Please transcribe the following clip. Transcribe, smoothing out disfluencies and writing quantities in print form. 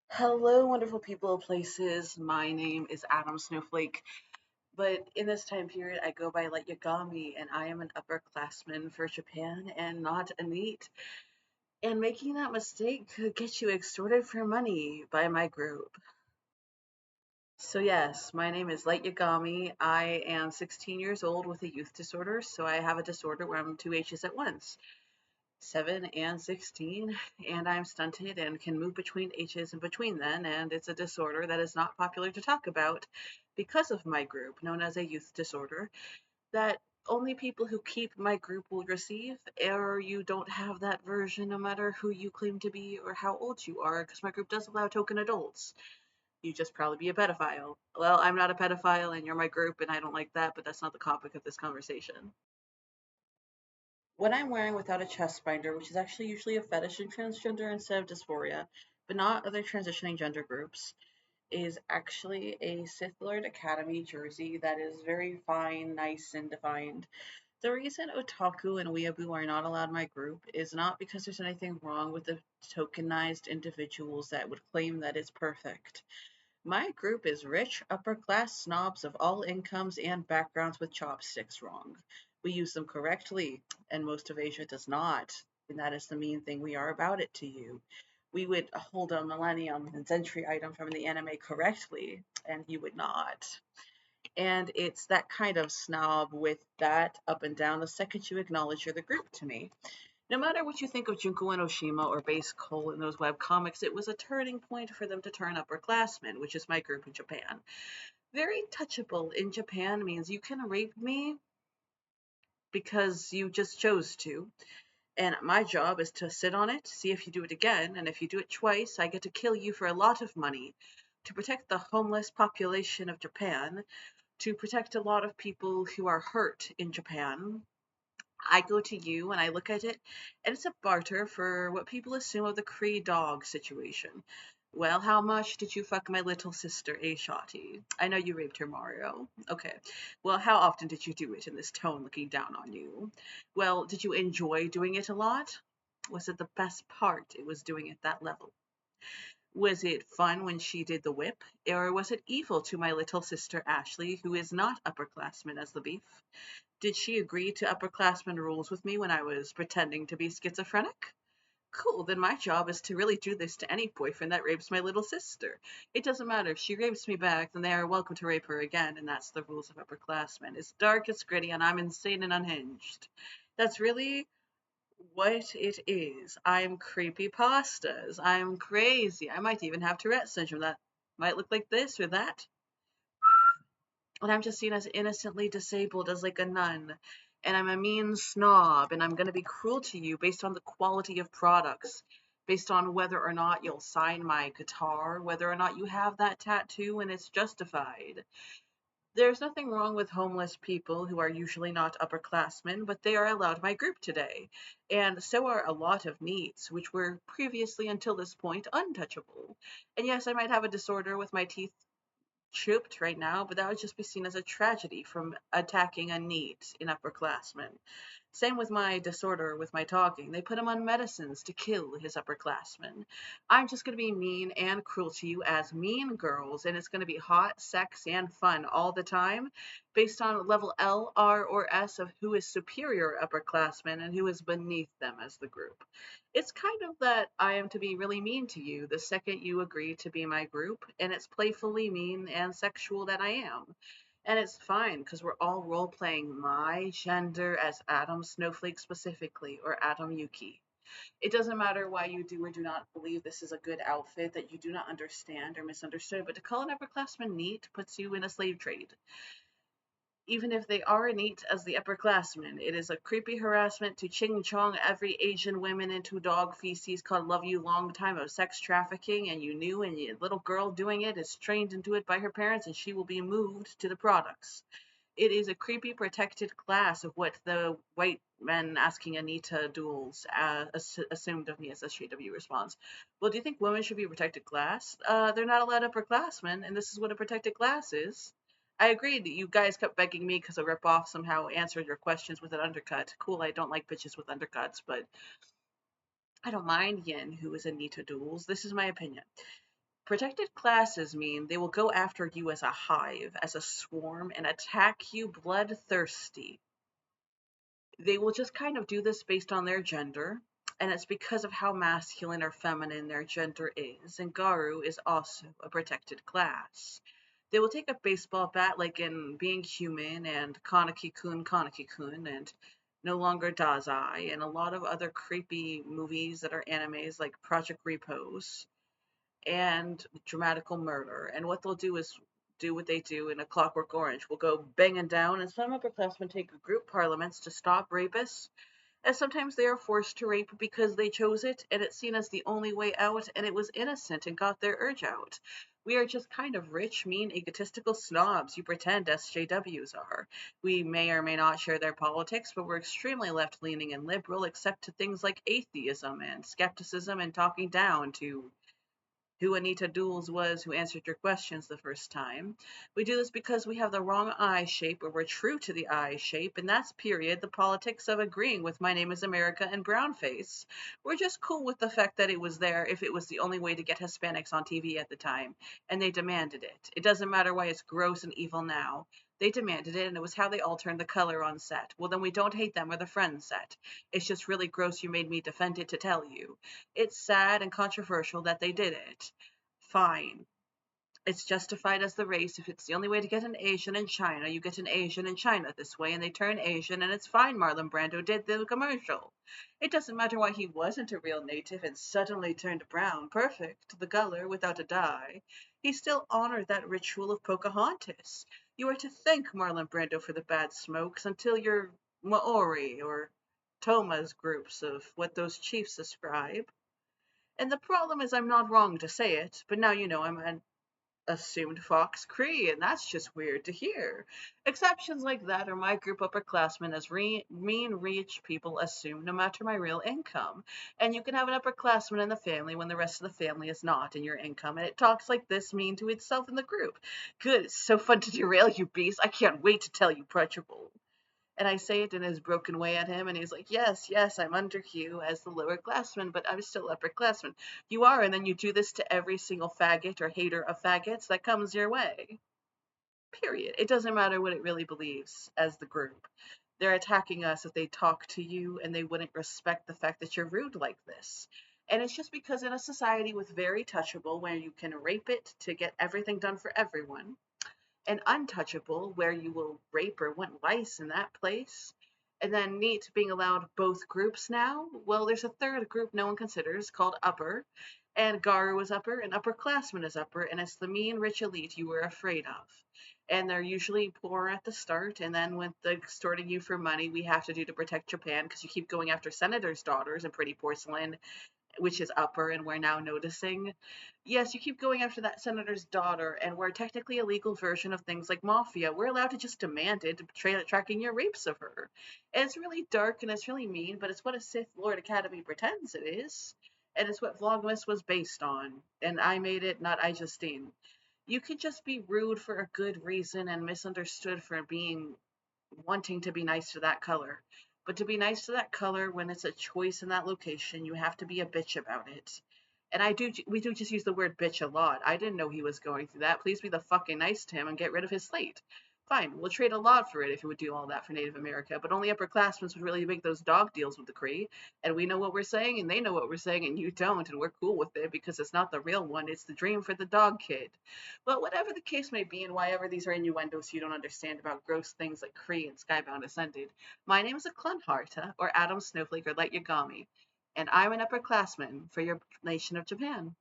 Hello, wonderful people of places. My name is Adam Snowflake, but in this time period, I go by Light Yagami, and I am an upperclassman for Japan and not a NEET. And making that mistake could get you extorted for money by my group. So, yes, my name is Light Yagami. I am 16 years old with a youth disorder, so I have a disorder where I'm two H's at once. 7 and 16, and I'm stunted and can move between H's and between them, and it's a disorder that is not popular to talk about because of my group, known as a youth disorder, that only people who keep my group will receive, or you don't have that version no matter who you claim to be or how old you are, because my group does allow token adults. You just probably be a pedophile. Well, I'm not a pedophile, and you're my group, and I don't like that, but that's not the topic of this conversation. What I'm wearing without a chest binder, which is actually usually a fetish in transgender instead of dysphoria, but not other transitioning gender groups, is actually a Sith Lord Academy jersey that is very fine, nice, and defined. The reason otaku and weeaboo are not allowed in my group is not because there's anything wrong with the tokenized individuals that would claim that it's perfect. My group is rich, upper-class snobs of all incomes and backgrounds with chopsticks wrong. We use them correctly, and most of Asia does not, and that is the mean thing we are about it to you. We would hold a Millennium and Century item from the anime correctly, and you would not. And it's that kind of snob with that up and down the second you acknowledge you're the group to me. No matter what you think of Junko and Oshima or Base Cole in those web comics, it was a turning point for them to turn upperclassmen, which is my group in Japan. Very touchable in Japan means you can rape me because you just chose to. And my job is to sit on it, see if you do it again, and if you do it twice, I get to kill you for a lot of money to protect the homeless population of Japan, to protect a lot of people who are hurt in Japan. I go to you and I look at it, and it's a barter for what people assume of the Cree dog situation. Well, how much did you fuck my little sister, A Shotty? I know you raped her, Mario. Okay. Well, how often did you do it in this tone, looking down on you? Well, did you enjoy doing it a lot? Was it the best part it was doing at that level? Was it fun when she did the whip, or was it evil to my little sister Ashley, who is not upperclassman as the beef? Did she agree to upperclassmen rules with me when I was pretending to be schizophrenic? Cool, then my job is to really do this to any boyfriend that rapes my little sister. It doesn't matter if she rapes me back, then they are welcome to rape her again, and that's the rules of upperclassmen. It's dark, it's gritty, and I'm insane and unhinged. That's really what it is. I'm creepy pastas. I'm crazy. I might even have Tourette syndrome that might look like this or that. And I'm just seen as innocently disabled as like a nun. And I'm a mean snob, and I'm going to be cruel to you based on the quality of products, based on whether or not you'll sign my guitar, whether or not you have that tattoo and it's justified. There's nothing wrong with homeless people who are usually not upperclassmen, but they are allowed my group today. And so are a lot of NEETs, which were previously until this point untouchable. And yes, I might have a disorder with my teeth chipped right now, but that would just be seen as a tragedy from attacking a NEET in upperclassmen. Same with my disorder with my talking. They put him on medicines to kill his upperclassmen. I'm just going to be mean and cruel to you as mean girls, and it's going to be hot, sex, and fun all the time based on level L, R, or S of who is superior upperclassmen and who is beneath them as the group. It's kind of that I am to be really mean to you the second you agree to be my group, and it's playfully mean and sexual that I am. And it's fine because we're all role playing my gender as Adam Snowflake specifically, or Adam Yuki. It doesn't matter why you do or do not believe this is a good outfit that you do not understand or misunderstood, but to call an upperclassman neat puts you in a slave trade. Even if they are neat as the upperclassmen, it is a creepy harassment to ching chong every Asian women into dog feces called love you long time of sex trafficking, and you knew, and your little girl doing it is trained into it by her parents, and she will be moved to the products. It is a creepy protected class of what the white men asking Anita duels assumed of me as SJW response. Well, do you think women should be a protected class? They're not allowed upperclassmen, and this is what a protected class is. I agreed that you guys kept begging me because a ripoff somehow answered your questions with an undercut. Cool, I don't like bitches with undercuts, but I don't mind Yin, who is Anita duels. This is my opinion. Protected classes mean they will go after you as a hive, as a swarm, and attack you bloodthirsty. They will just kind of do this based on their gender, and it's because of how masculine or feminine their gender is. And Garu is also a protected class. They will take a baseball bat, like in Being Human and Kaneki-kun, and No Longer Dazai, and a lot of other creepy movies that are animes like Project Repose and Dramatical Murder. And what they'll do is do what they do in A Clockwork Orange. We'll go banging down, and some upperclassmen take group parliaments to stop rapists. And sometimes they are forced to rape because they chose it, and it's seen as the only way out, and it was innocent and got their urge out. We are just kind of rich, mean, egotistical snobs you pretend SJWs are. We may or may not share their politics, but we're extremely left leaning and liberal, except to things like atheism and skepticism and talking down to who Anita Dools was who answered your questions the first time. We do this because we have the wrong eye shape, or we're true to the eye shape, and that's period the politics of agreeing with My Name is America and Brownface. We're just cool with the fact that it was there if it was the only way to get Hispanics on TV at the time, and they demanded it. It doesn't matter why it's gross and evil now. They demanded it, and it was how they all turned the color on set. Well, then we don't hate them or the Friends set. It's just really gross you made me defend it to tell you. It's sad and controversial that they did it. Fine. It's justified as the race. If it's the only way to get an Asian in China, you get an Asian in China this way, and they turn Asian, and it's fine. Marlon Brando did the commercial. It doesn't matter why he wasn't a real native and suddenly turned brown. Perfect. The color without a dye. He still honored that ritual of Pocahontas. You are to thank Marlon Brando for the bad smokes until you're Maori or Toma's groups of what those chiefs ascribe. And the problem is, I'm not wrong to say it, but now you know I'm an assumed Fox Cree, and that's just weird to hear. Exceptions like that are my group upperclassmen, as mean rich people assume, no matter my real income. And you can have an upperclassman in the family when the rest of the family is not in your income, and it talks like this mean to itself in the group. Good, it's so fun to derail you beast. I can't wait to tell you Prutchable. And I say it in his broken way at him, and he's like, yes, yes, I'm under Hugh as the lower classman, but I'm still upperclassman. You are, and then you do this to every single faggot or hater of faggots that comes your way. Period. It doesn't matter what it really believes as the group. They're attacking us if they talk to you, and they wouldn't respect the fact that you're rude like this. And it's just because in a society with very touchable, where you can rape it to get everything done for everyone, and Untouchable, where you will rape or want lice in that place. And then Neat being allowed both groups now. Well, there's a third group no one considers called Upper, and Garu is Upper, and Upperclassmen is Upper, and it's the mean rich elite you were afraid of. And they're usually poor at the start, and then with the extorting you for money, we have to do to protect Japan because you keep going after senators' daughters and Pretty Porcelain, which is Upper, and we're now noticing. Yes, you keep going after that senator's daughter, and we're technically a legal version of things like Mafia. We're allowed to just demand it, tracking your rapes of her. And it's really dark and it's really mean, but it's what a Sith Lord Academy pretends it is. And it's what Vlogmas was based on. And I made it, not I Justine. You could just be rude for a good reason and misunderstood for being wanting to be nice to that color. But to be nice to that color when it's a choice in that location, you have to be a bitch about it. And we do just use the word bitch a lot. I didn't know he was going through that. Please be the fucking nice to him and get rid of his slate. Fine, we'll trade a lot for it if it would do all that for Native America, but only upperclassmen would really make those dog deals with the Cree. And we know what we're saying, and they know what we're saying, and you don't, and we're cool with it because it's not the real one, it's the dream for the dog kid. But whatever the case may be, and why ever these are innuendos you don't understand about gross things like Cree and Skybound Ascended, my name is a Clunharta, or Adam Snowflake, or Light Yagami, and I'm an upperclassman for your nation of Japan.